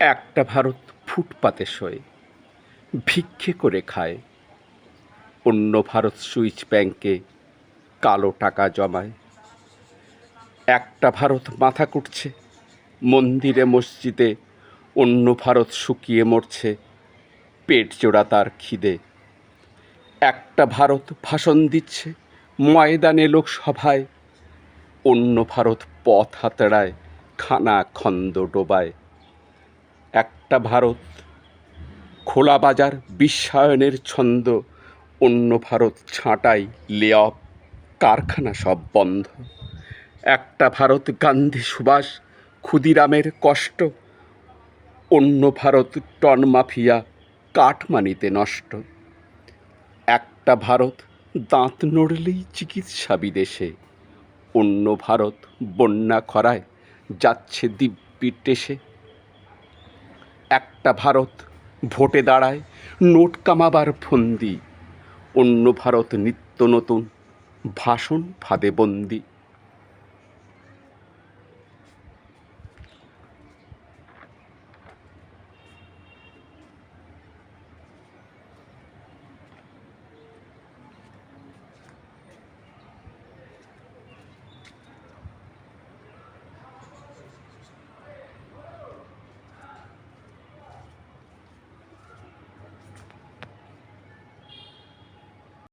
একটা ভারত ফুটপাতে শোয়, ভিক্ষে করে খায়। অন্য ভারত সুইচ ব্যাংকে কালো টাকা জমায়। একটা ভারত মাথা কুটছে মন্দিরে মসজিদে, অন্য ভারত শুকিয়ে মরছে পেট জোড়া তার খিদে। একটা ভারত ভাষণ দিচ্ছে ময়দানে লোকসভায়, অন্য ভারত পথ হাতড়ায় খানা খন্দ ডোবায়। একটা ভারত খোলা বাজার বিশ্বায়নের ছন্দ, অন্য ভারত ছাঁটাই লেঅফ কারখানা সব বন্ধ। একটা ভারত গান্ধী সুভাষ ক্ষুদিরামের কষ্ট, অন্য ভারত টন মাফিয়া কাটমানিতে নষ্ট। একটা ভারত দাঁত নড়লেই চিকিৎসা বিদেশে, অন্য ভারত বন্যা খরায় যাচ্ছে দিব্যি টেসে। একটা ভারত ভোটে দাঁড়ায় নোট কামাবার ফন্দি, অন্য ভারত নিত্য নতুন ভাষণ ফাঁদে বন্দি।